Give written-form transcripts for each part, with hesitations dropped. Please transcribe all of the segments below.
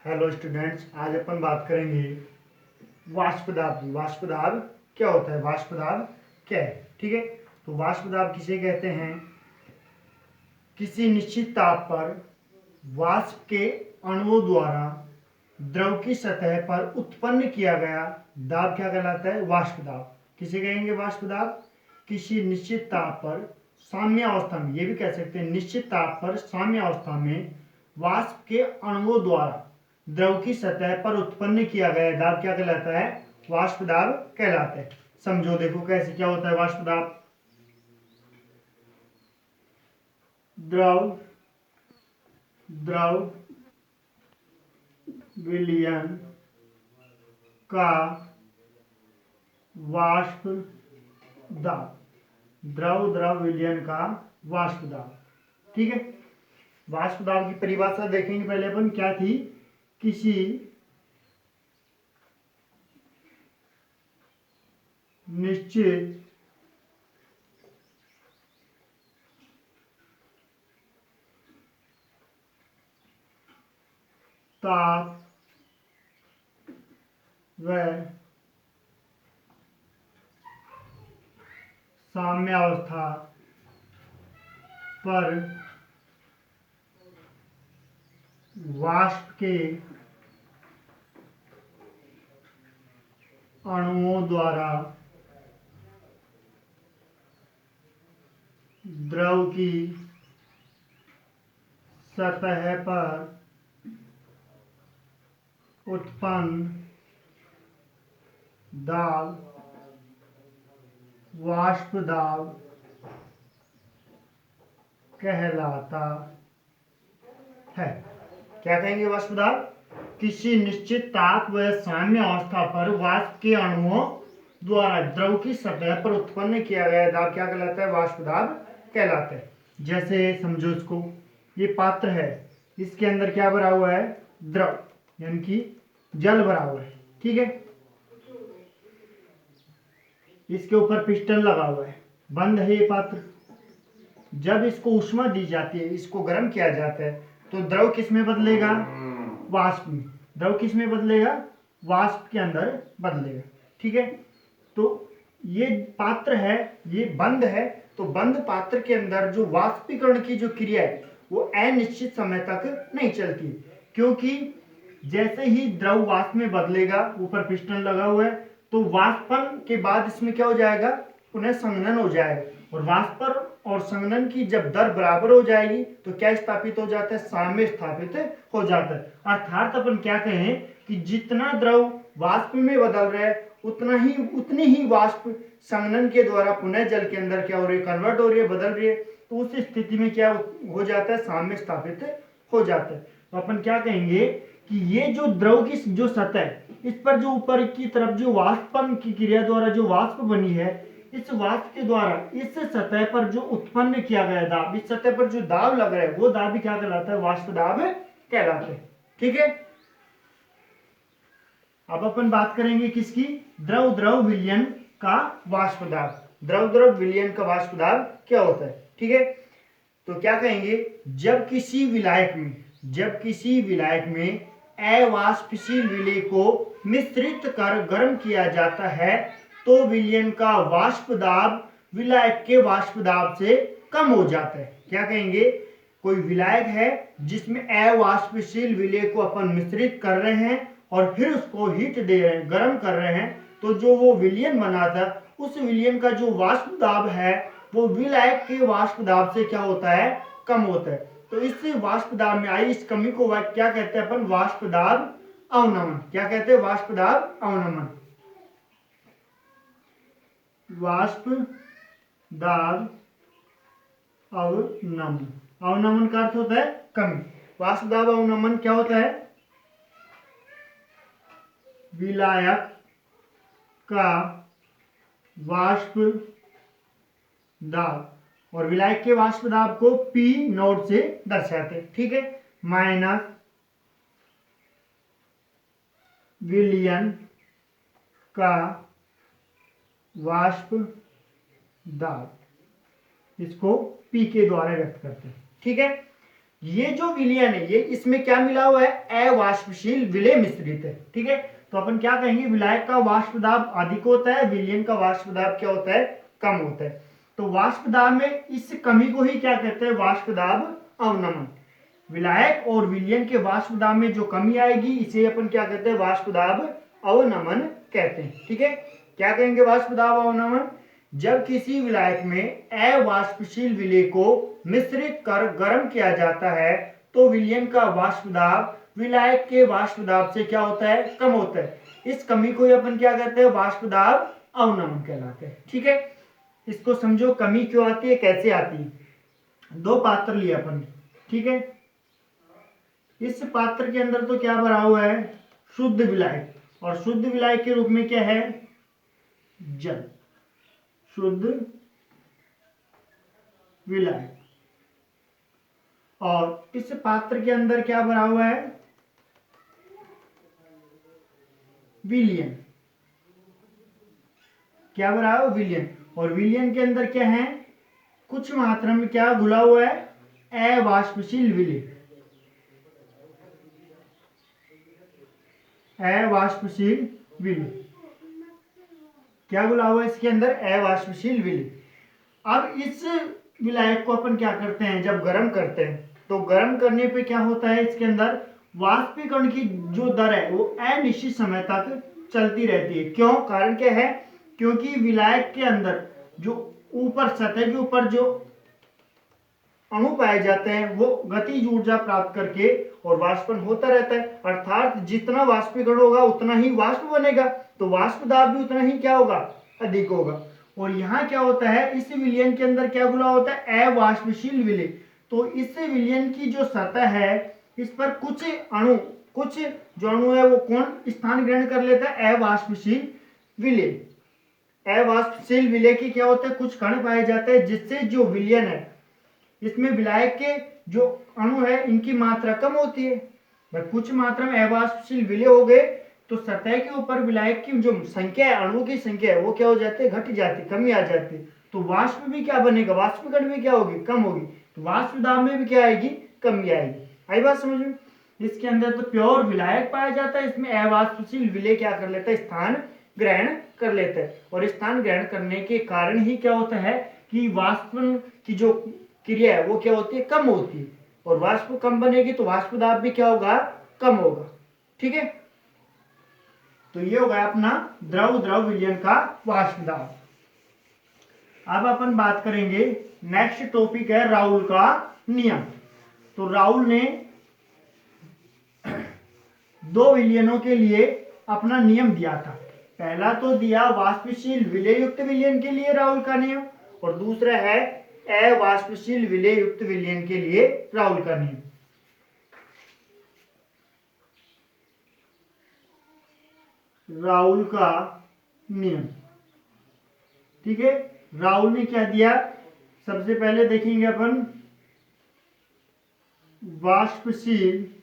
Hello students, आज अपन बात करेंगे वाष्प दाब की। वाष्प दाब क्या होता है, वाष्प दाब क्या है। ठीक है, तो वाष्प दाब किसे कहते हैं? किसी निश्चित ताप पर वाष्प के अणुओं द्वारा द्रव की सतह पर उत्पन्न किया गया दाब क्या कहलाता है? वाष्प दाब। किसे कहेंगे वाष्प दाब? किसी निश्चित ताप पर साम्य अवस्था में, ये भी कह सकते हैं निश्चित ताप पर साम्य अवस्था में वाष्प के अणुओं द्वारा द्रव की सतह पर उत्पन्न किया गया दाब क्या कहलाता है? वाष्प दाब कहलाता है। समझो, देखो कैसे क्या होता है वाष्प दाब। द्रव द्रव विलयन का वाष्प दाब। द्रव द्रव विलयन का वाष्प दाब। ठीक है, वाष्प दाब की परिभाषा देखेंगे पहले अपन क्या थी। किसी निश्चित ताप व साम्यावस्था पर वाष्प के अणुओं द्वारा द्रव की सतह पर उत्पन्न दाब वाष्प दाब कहलाता है। क्या कहेंगे वाष्प दाब? किसी निश्चित ताप व साम्य अवस्था पर वाष्प के अणुओं द्वारा द्रव की सतह पर उत्पन्न किया गया दाब क्या कहलाता है? वाष्प दाब कहलाता है। जैसे समझो इसको, ये पात्र है, इसके अंदर क्या भरा हुआ है? द्रव, यानी कि जल भरा हुआ है। ठीक है, इसके ऊपर पिस्टन लगा हुआ है, बंद है ये पात्र। जब इसको ऊष्मा दी जाती है, इसको गर्म किया जाता है, तो द्रव किस में बदलेगा? वाष्प में। द्रव किस में बदलेगा? वाष्प के अंदर बदलेगा। ठीक है, तो ये पात्र है, ये बंद है, तो बंद पात्र के अंदर जो वाष्पीकरण की जो क्रिया है वो अनिश्चित समय तक नहीं चलती, क्योंकि जैसे ही द्रव वाष्प में बदलेगा, ऊपर पिस्टन लगा हुआ है, तो वाष्पन के बाद इसमें क्या हो जाएगा? पुनः संघनन हो जाएगा, और वाष्पन और संघनन की जब दर बराबर हो जाएगी तो क्या स्थापित हो जाता है? साम्य स्थापित हो जाता है। अर्थात अपन क्या कहें कि जितना द्रव वाष्प में बदल रहा है उतनी ही वाष्प संघनन के द्वारा पुनः जल के अंदर क्या हो रही है? कन्वर्ट हो रही है, बदल रही है। तो उस स्थिति में क्या हो जाता है? साम्य स्थापित हो जाता है। तो अपन क्या कहेंगे कि ये जो द्रव की जो सतह है, इस पर जो ऊपर की तरफ जो वाष्पन की क्रिया द्वारा जो वाष्प बनी है, इस वाष्प के द्वारा इस सतह पर जो उत्पन्न किया गया दाब, इस सतह पर जो दाब लग रहा है वो दाब भी क्या कहलाता है? वाष्प दाब कहलाता है। ठीक है, अब अपन बात करेंगे किसकी? द्रव द्रव विलयन का वाष्प दाब। द्रव द्रव विलयन का वाष्प दाब क्या होता है? ठीक है, तो क्या कहेंगे? जब किसी विलायक में अवाष्पशील विलय को मिश्रित कर गर्म किया जाता है तो विलयन का वाष्प दाब विलायक के वाष्प दाब से कम हो जाता है। क्या कहेंगे? कोई विलायक है जिसमें अवाष्पशील विलय को अपन मिश्रित कर रहे हैं और फिर उसको हीट दे रहे हैं, गर्म कर रहे हैं, तो जो वो विलयन बना था उस विलयन का जो वाष्प दाब है वो विलायक के वाष्प दाब से क्या होता है? कम होता है। तो इस वाष्प दाब में आई इस कमी को क्या कहते हैं अपन? वाष्प दाब अवनमन। क्या कहते हैं? वाष्प दाब अवनमन। वाष्प दाब अवनमन। अवनमन का अर्थ होता है कमी। वाष्प दाब अवनमन क्या होता है? विलायक का वाष्प दाब, और विलायक के वाष्प दाब को P नोट से दर्शाते हैं। ठीक है, माइनस विलयन का वाष्प दाब, इसको P के द्वारा व्यक्त करते हैं। ठीक है, ये जो विलयन है ये इसमें क्या मिला हुआ है, अवाष्पशील विलय मिश्रित है। ठीक है, तो अपन क्या कहेंगे, विलायक का वाष्प दाब अधिक होता है, विलयन का वाष्प दाब क्या होता है, कम होता है। तो वाष्प दाब में इस कमी को ही क्या कहते हैं, वाष्प दाब अवनमन। विलायक और विलयन के वाष्प दाब में जो कमी आएगी इसे अपन क्या कहते हैं, वाष्प दाब अवनमन कहते हैं। ठीक है, क्या कहेंगे वाष्प दाब अवनमन, जब किसी विलायक में अवाष्पशील विलय को मिश्रित कर गर्म किया जाता है तो विलयन का वाष्प दाब विलायक के वाष्प दाब से क्या होता है, कम होता है। इस कमी को अपन क्या कहते हैं, वाष्प दाब अवनमन कहलाते हैं। ठीक है, इसको समझो कमी क्यों आती है, कैसे आती है। दो पात्र लिए अपन, ठीक है, इस पात्र के अंदर तो क्या भरा हुआ है, शुद्ध विलायक, और शुद्ध विलायक के रूप में क्या है, जल, शुद्ध विलायक। और इस पात्र के अंदर क्या भरा हुआ है, विलयन, क्या भरा हुआ, विलयन। और विलयन के अंदर क्या है, कुछ मात्रा में क्या घुला हुआ है, अवाष्पशील विलय, अवाष्पशील विलय, क्या घुला हुआ है इसके अंदर, अवाष्पशील विलय। अब इस विलायक को अपन क्या करते हैं, जब गर्म करते हैं तो गर्म करने पे क्या होता है, इसके अंदर वाष्पीकरण की जो दर है वो अनिश्चित समय तक चलती रहती है। क्यों, कारण क्या है, क्योंकि विलायक के अंदर जो ऊपर सतह के ऊपर जो अणु पाए जाते हैं वो गतिज ऊर्जा प्राप्त करके और वाष्पन होता रहता है, अर्थात जितना वाष्पीकरण होगा उतना ही वाष्प बनेगा, तो वाष्प दाब भी उतना ही क्या होगा, अधिक होगा। और यहाँ क्या होता है, इस विलयन के अंदर क्या घुला होता है, अवाष्पशील विलय। तो इस विलयन की जो सतह है इस पर कुछ अणु, कुछ जो अणु है वो कौन स्थान ग्रहण कर लेता है, अवाष्पशील विलय। अवाष्पशील विलय की क्या होता है, कुछ कण पाए जाते हैं जिससे जो विलयन है इसमें विलायक के जो अणु है इनकी मात्रा कम होती है। कुछ मात्रा में अवाष्पशील विलय हो गए तो सतह के ऊपर विलायक की जो संख्या है, अणु की संख्या है वो क्या हो जाती है, घट जाती, कमी आ जाती है। तो वाष्प भी क्या बनेगा, वाष्पीकरण भी क्या होगी, कम होगी। तो वाष्प दाब में भी क्या आएगी, कमी आएगी। आई बात समझ में। इसके अंदर तो प्योर विलायक पाया जाता है, इसमें अवाष्पशील विलय क्या कर लेता है, स्थान ग्रहण कर लेता है। और स्थान ग्रहण करने के कारण ही क्या होता है कि वाष्पन की जो क्रिया है वो क्या होती है, कम होती है। और वाष्प कम बनेगी तो वाष्प दाब भी क्या होगा, कम होगा। ठीक है, तो ये होगा अपना द्रव द्रव विलयन का वाष्प दाब। अब अपन बात करेंगे, नेक्स्ट टॉपिक है राउल का नियम। तो राउल ने दो विलयनों के लिए अपना नियम दिया था। पहला तो दिया वाष्पशील विलय युक्त विलयन के लिए राउल का नियम, और दूसरा है अवाष्पशील विलय युक्त विलयन के लिए राउल का नियम। राउल का नियम, ठीक है, राउल ने क्या दिया, सबसे पहले देखेंगे अपन वाष्पशील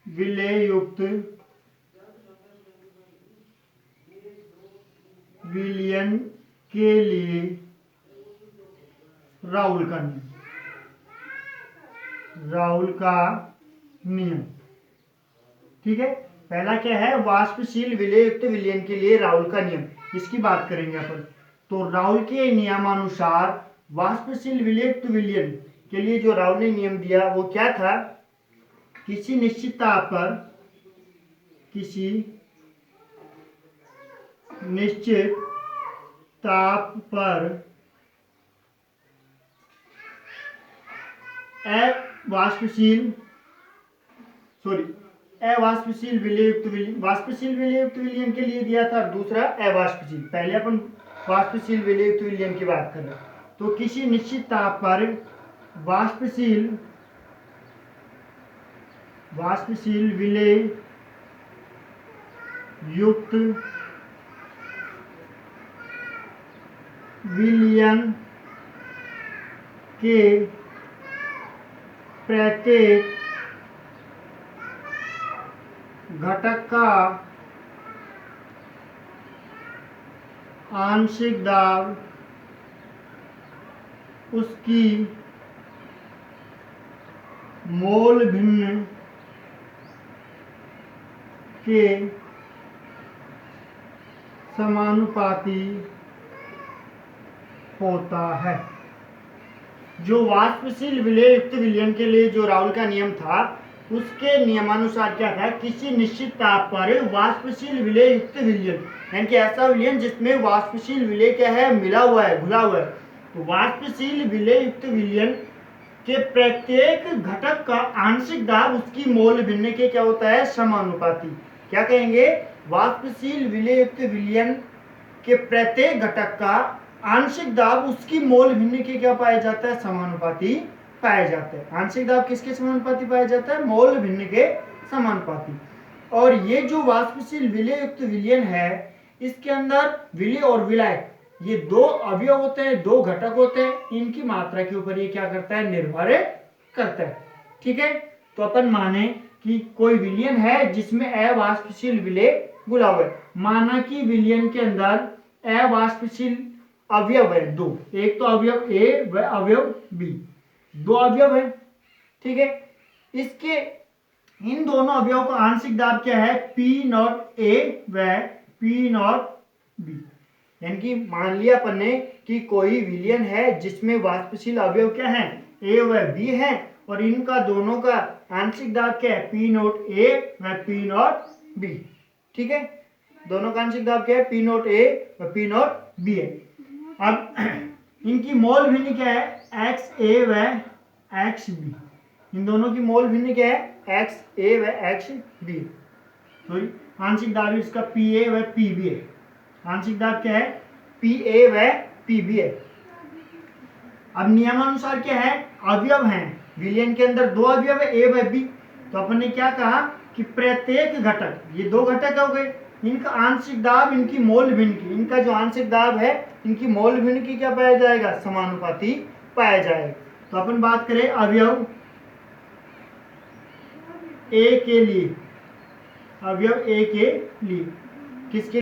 विलय युक्त विलयन के लिए राउल का नियम, राउल का नियम। ठीक है, पहला क्या है, वाष्पशील विलय युक्त विलयन के लिए राउल का नियम, इसकी बात करेंगे अपन। तो राउल के नियमानुसार वाष्पशील विलय युक्त विलयन के लिए जो राउल ने नियम दिया वो क्या था, किसी निश्चित ताप पर, किसी निश्चित ताप पर अवाष्पशील विलय युक्त विलयन, वाष्पशील विलय युक्त विलयन के लिए दिया था, दूसरा अवाष्पशील। पहले अपन वाष्पशील विलय युक्त विलयन की बात कर रहे हैं। तो किसी निश्चित ताप पर वाष्पशील विलय युक्त विलयन के प्रत्येक घटक का आंशिक दाब उसकी मोल भिन्न के समानुपाती होता है। जो वाष्पशील विलेय युक्त विलयन के लिए जो राउल का नियम था, उसके नियमानुसार क्या था, किसी निश्चित ताप पर वाष्पशील विलेय युक्त विलयन, यानी कि ऐसा विलयन जिसमें वाष्पशील विलेय क्या है, मिला हुआ है, घुला हुआ है। तो वाष्पशील विलेय युक्त विलयन के प्रत्येक घटक का आंशिक दाब उसकी मोल भिन्न के क्या होता है, समानुपाती। क्या कहेंगे, वाष्पशील विलेय युक्त विलयन के प्रत्येक घटक का आंशिक दाब उसकी मोल भिन्न के क्या पाया जाता है, समानुपाती पाया जाता है। आंशिक दाब किसके समानुपाती पाया जाता है, मोल भिन्न के समानुपाती। और ये जो वाष्पशील विलेय युक्त विलयन है, इसके अंदर विलेय और विलायक ये दो अवयव होते हैं, दो घटक होते हैं, इनकी मात्रा के ऊपर ये क्या करता है, निर्भर करता है। ठीक है, तो अपन माने कि कोई विलयन है जिसमें अवाष्पशील विलेय घुला हुआ है। माना कि विलयन के अंदर अवाष्पशील अवयव है दो, एक तो अवयव ए व अवयव बी, दो अवयव है। ठीक है, इसके इन दोनों अवयवों का आंशिक दाब क्या है, पी नॉट ए व पी नॉट बी। यानी कि मान लिया अपन ने कि कोई विलयन है जिसमें वाष्पशील अवयव क्या है, ए व बी है, और इनका दोनों का आंशिक दाब क्या है, पी नॉट ए व पी नॉट बी। ठीक है, दोनों का आंशिक दाब क्या है, पी नॉट ए व पी नॉट बी है। अब इनकी मोल भिन्न क्या है, एक्स ए व एक्स बी। इन दोनों की मोल भिन्न क्या है, एक्स ए व एक्स बी। तो आंशिक दाब इसका पी ए व पी बी है। आंशिक दाब क्या है, पी ए व पी बी है। अब नियमानुसार क्या है, अवयव हैं विलयन के अंदर, दो अवयव है ए व बी। तो अपन ने क्या कहा कि प्रत्येक घटक, ये दो घटक हो गए, इनका आंशिक दाब इनकी मोल भिन्न की, इनका जो आंशिक दाब है इनकी मोल भिन्न की क्या पाया जाएगा, समानुपाती पाया जाएगा। तो अपन बात करें अवयव ए के लिए, अवयव ए के लिए किसके